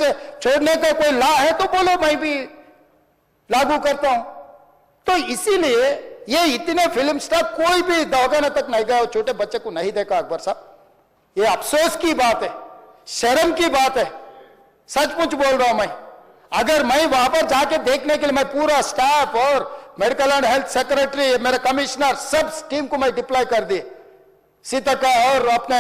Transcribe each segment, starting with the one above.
से छोड़ने का कोई लॉ है तो बोलो, मैं भी लागू करता हूं। तो इसीलिए ये इतने फिल्म स्टार कोई भी दवाखाना तक नहीं गया, छोटे बच्चे को नहीं देखा अकबर साहब। ये अफसोस की बात है, शर्म की बात है, सचमुच बोल रहा हूं मैं। अगर मैं वहां पर जाके देखने के लिए मैं पूरा स्टाफ और मेडिकल एंड हेल्थ सेक्रेटरी, मेरा कमिश्नर, सब टीम को मैं डिप्लॉय कर दी, सीता और अपने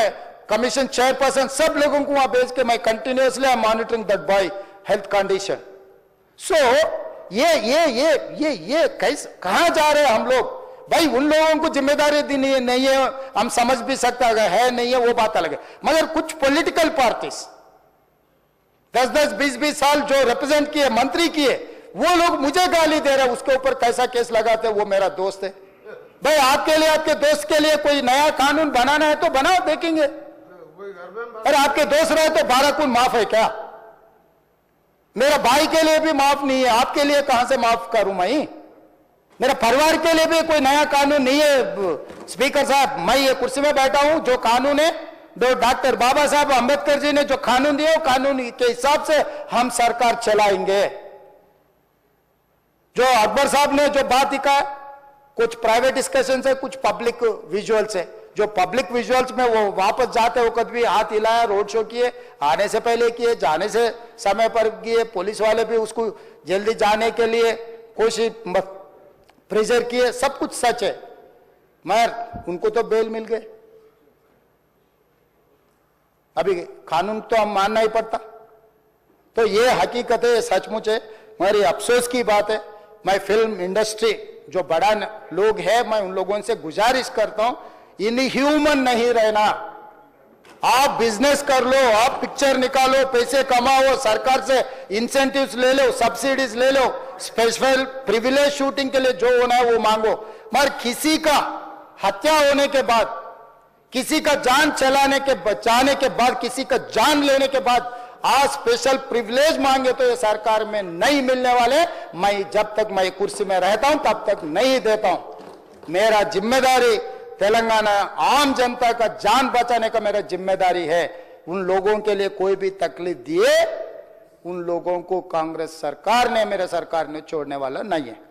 कमीशन चेयरपर्सन, सब लोगों को वहां भेज के मैं continuously I monitoring that boy health condition. So ये कैसे, कहां जा रहे हैं हम लोग भाई? उन लोगों को जिम्मेदारी दी नहीं है, हम समझ भी सकते है नहीं है, वो बात अलग है। मगर कुछ पॉलिटिकल पार्टीज 10-10, 20-20 साल जो रिप्रेजेंट किए, मंत्री किए, वो लोग मुझे गाली दे रहे हैं, उसके ऊपर कैसा केस लगाते हैं? वो मेरा दोस्त है भाई। आपके लिए, आपके दोस्त के लिए कोई नया कानून बनाना है तो बनाओ, देखेंगे। अरे आपके दोस्त रहे तो 12 खून माफ है क्या? मेरा भाई के लिए भी माफ नहीं है, आपके लिए कहां से माफ करूं मैं? मेरा परिवार के लिए भी कोई नया कानून नहीं है। स्पीकर साहब, मैं ये कुर्सी में बैठा हूं, जो कानून है, जो डॉक्टर बाबा साहब अंबेडकर जी ने जो कानून दिए, कानून के हिसाब से हम सरकार चलाएंगे। जो अकबर साहब ने जो बात दिखा, कुछ प्राइवेट डिस्कशन है, कुछ पब्लिक विजुअल्स है। जो पब्लिक विजुअल्स में वो वापस जाते वक्त भी हाथ हिलाया, रोड शो किए, आने से पहले किए, जाने से समय पर किए, पुलिस वाले भी उसको जल्दी जाने के लिए कोशिश प्रेशर किए, सब कुछ सच है। मगर उनको तो बेल मिल गए। अभी कानून तो हम मानना ही पड़ता। तो ये हकीकत है, सचमुच है, मगर ये अफसोस की बात है। मैं फिल्म इंडस्ट्री जो बड़ा लोग है, मैं उन लोगों से गुजारिश करता हूं, इनह्यूमन नहीं रहना। आप बिजनेस कर लो, आप पिक्चर निकालो, पैसे कमाओ, सरकार से इंसेंटिव्स ले लो, सब्सिडीज ले लो, स्पेशल प्रिविलेज शूटिंग के लिए जो होना है वो मांगो। मगर किसी का हत्या होने के बाद, किसी का जान चलाने के बचाने के बाद, किसी का जान लेने के बाद आज स्पेशल प्रिविलेज मांगे तो ये सरकार में नहीं मिलने वाले। मैं जब तक मैं कुर्सी में रहता हूं तब तक नहीं देता हूं। मेरा जिम्मेदारी तेलंगाना आम जनता का जान बचाने का मेरा जिम्मेदारी है। उन लोगों के लिए कोई भी तकलीफ दिए, उन लोगों को कांग्रेस सरकार ने, मेरे सरकार ने छोड़ने वाला नहीं है।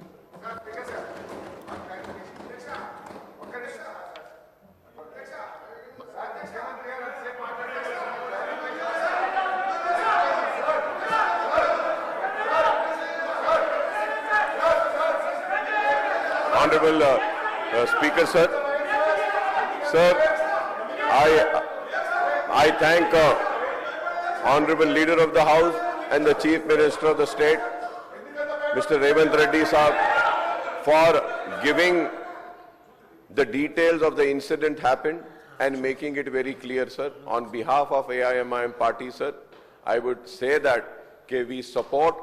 Honorable Speaker, sir. Sir, I thank Honorable Leader of the House and the Chief Minister of the State, Mr. Revanth Reddy Sahab, for giving the details of the incident happened and making it very clear, sir. On behalf of AIMIM party, sir, I would say that we support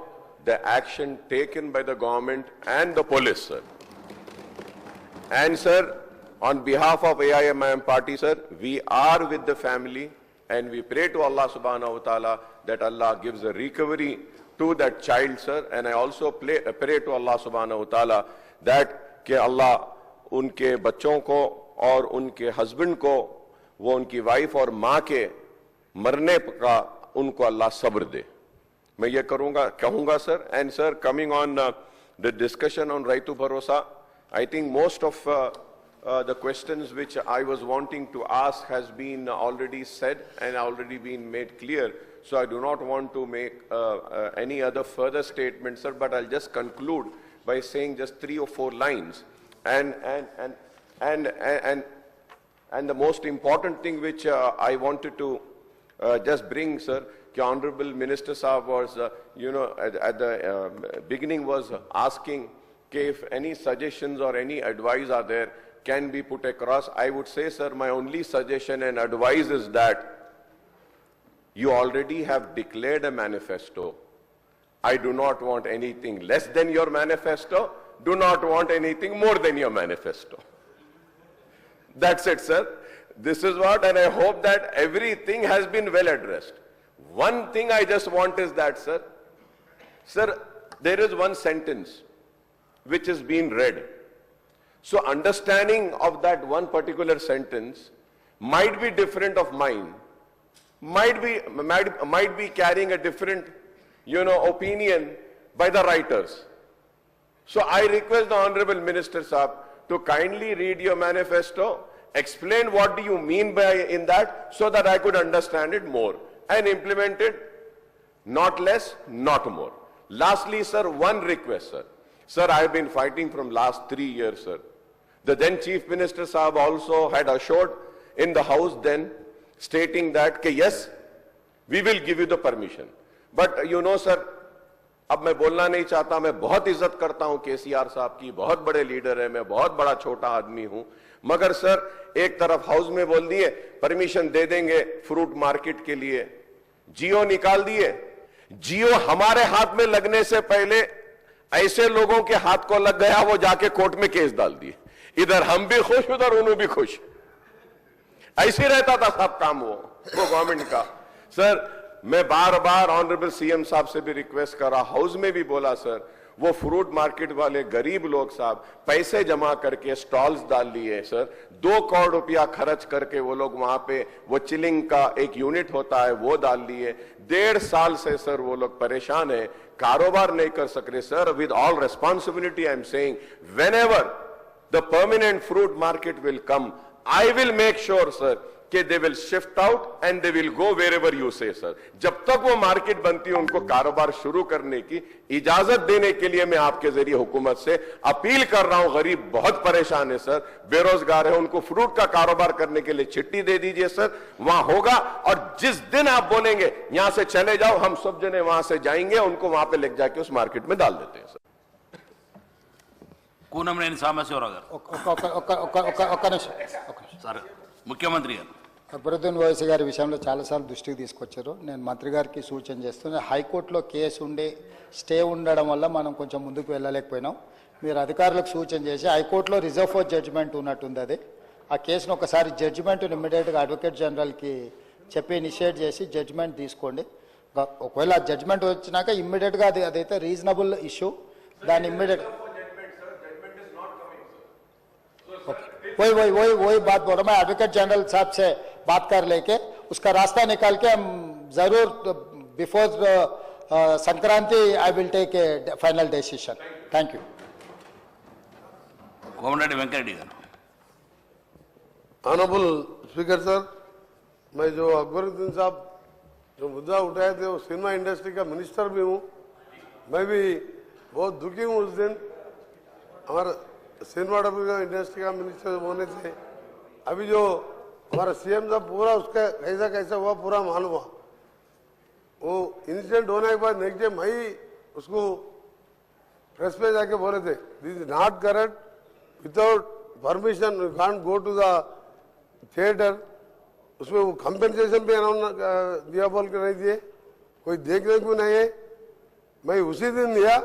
the action taken by the government and the police, sir. And sir, on behalf of AIMIM party, sir, we are with the family and we pray to Allah subhanahu wa ta'ala that Allah gives a recovery to that child, sir. And I also pray to Allah subhanahu wa ta'ala that कि Allah उनके बच्चों को और उनके husband को, वो उनकी wife और माँ के मरने का उनको अल्लाह सब्र दे। मैं ये कहूँगा sir. And sir, coming on the discussion on Raitu Bharosa, I think most of the questions which I was wanting to ask has been already said and already been made clear. So I do not want to make any other further statements, sir, but I'll just conclude by saying just 3 or 4 lines. And the most important thing which I wanted to just bring, sir, the Honorable Minister Sahab was, at the beginning was asking if any suggestions or any advice are there can be put across. I would say, sir, my only suggestion and advice is that you already have declared a manifesto. I do not want anything less than your manifesto. Do not want anything more than your manifesto. That's it, sir. This is what, and I hope that everything has been well addressed. One thing I just want is that, sir, there is one sentence which is being read. So understanding of that one particular sentence might be different of mine. might be carrying a different, opinion by the writers. So I request the Honorable Minister Sahab to kindly read your manifesto, explain what do you mean by in that, so that I could understand it more and implement it, not less, not more. Lastly, sir, one request, sir. Sir, I have been fighting from last 3 years, sir. The then Chief Minister Sahab also had assured in the House then, stating that, yes, we will give you the permission. But sir, अब मैं बोलना नहीं चाहता, मैं बहुत इज्जत करता हूं केसीआर साहब की, बहुत बड़े लीडर है, मैं बहुत बड़ा छोटा आदमी हूं, मगर सर एक तरफ हाउस में बोल दिए परमिशन दे देंगे फ्रूट मार्केट के लिए, जियो निकाल दिए। जियो हमारे हाथ में लगने से पहले ऐसे लोगों के हाथ को लग गया, वो जाके कोर्ट में केस डाल दिए। इधर हम भी खुश, उधर उन्हों भी खुश। ऐसे रहता था सब काम वो गवर्नमेंट का। सर मैं बार बार ऑनरेबल सीएम साहब से भी रिक्वेस्ट करा, हाउस में भी बोला, सर वो फ्रूट मार्केट वाले गरीब लोग साहब पैसे जमा करके स्टॉल्स डाल लिए सर, 2 करोड़ रुपया खर्च करके वो लोग वहां पे वो चिलिंग का एक यूनिट होता है वो डाल लिए। 1.5 साल से सर वो लोग परेशान है, कारोबार नहीं कर सक रहे। Sir with all responsibility I am saying, whenever the permanent fruit market will come, I will make sure, sir, कि they will shift out and they will go wherever you say, sir. जब तक वो market बनती है उनको कारोबार शुरू करने की इजाजत देने के लिए मैं आपके जरिए हुकूमत से अपील कर रहा हूं। गरीब बहुत परेशान है सर, बेरोजगार है, उनको फ्रूट का कारोबार करने के लिए चिट्ठी दे दीजिए सर, वहां होगा। और जिस दिन आप बोलेंगे यहां से चले जाओ, हम सब जने वहां से जाएंगे, उनको वहां पे लेके जाके उस मार्केट में डाल देते हैं सर। కూనమనేని సాంబశివరావు గారు. సార్ ముఖ్యమంత్రి గారు అక్బరుద్దీన్ ఓవైసీ గారి విషయంలో చాలాసార్లు దృష్టికి తీసుకొచ్చారు. నేను మంత్రి గారికి సూచన చేస్తున్నా, హైకోర్టులో కేసు ఉండి స్టే ఉండడం వల్ల మనం కొంచెం ముందుకు వెళ్ళలేకపోయినాం. మీరు అధికారులకు సూచన చేసి హైకోర్టులో రిజర్వ్ ఫర్ జడ్జిమెంట్ ఉన్నట్టుంది, అది ఆ కేసును ఒకసారి జడ్జిమెంట్ని ఇమ్మీడియట్గా అడ్వకేట్ జనరల్కి చెప్పి ఇనిషియేట్ చేసి జడ్జిమెంట్ తీసుకోండి. ఒకవేళ ఆ జడ్జిమెంట్ వచ్చినాక ఇమ్మీడియట్గా అదైతే రీజనబుల్ ఇష్యూ, దాన్ని ఇమ్మీడియట్ वही बात बोल रहा, मैं एडवोकेट जनरल साहब से बात कर लेके उसका रास्ता निकाल के हम जरूर before Sankranti I will take a final decision. Thank you. Komareddy Venkatreddy garu. Honourable speaker sir, मैं जो अकबरुद्दीन साहब जो मुद्दा उठाए थे, वो सिनेमा इंडस्ट्री का मिनिस्टर भी हूँ, मैं भी बहुत दुखी हूँ। उस दिन हमारा सिनेमाटोग्राफी इंडस्ट्री का मिनिस्टर होने से अभी जो हमारा सीएम साहब पूरा उसका कैसा कैसा हुआ पूरा मालूम हुआ। वो इंसिडेंट होने के बाद नेक्स्ट डे मैं उसको प्रेस में जाके बोले थे, this is not correct, without permission you can't go to the theatre. उसमें वो कंपेंसेशन भी अनाउंस दिया बोल के नहीं दिए, कोई देखने को नहीं है। मैं उसी दिन दिया,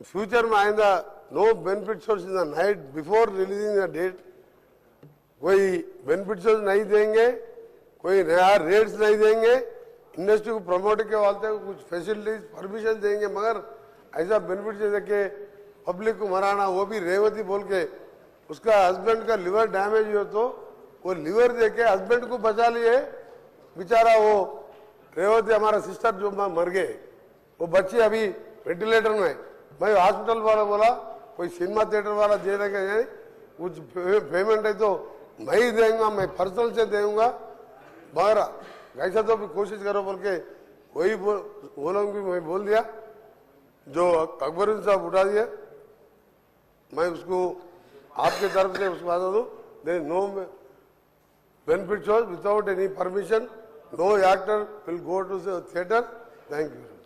फ्यूचर में आएगा no benefit source in the night before releasing the date, कोई बेनिफिट सोर्स नहीं देंगे, कोई नया रेट्स नहीं देंगे, इंडस्ट्री को प्रमोट के वास्ते कुछ फैसिलिटीज परमिशन देंगे, मगर ऐसा बेनिफिट दे के पब्लिक को मराना, वो भी रेवती बोल के उसका हस्बैंड का लिवर डैमेज हो तो वो लिवर दे के हस्बैंड को बचा लिए बेचारा। वो रेवती हमारा सिस्टर जो मर गए, वो बच्चे अभी वेंटिलेटर में। मैं हॉस्पिटल वाला बोला कोई सिनेमा थिएटर वाला दे देगा, कुछ पेमेंट है तो मैं ही देऊंगा, मैं पर्सनल से देऊंगा, मगर ऐसा तो भी कोशिश करो बोल के वही वो लोग भी मैं बोल दिया। जो अकबरुद्दीन साहब उठा दिया, मैं उसको आपके तरफ से उसको बता दूं, there no benefit shows without any permission, no actor will go to the theatre. Thank you.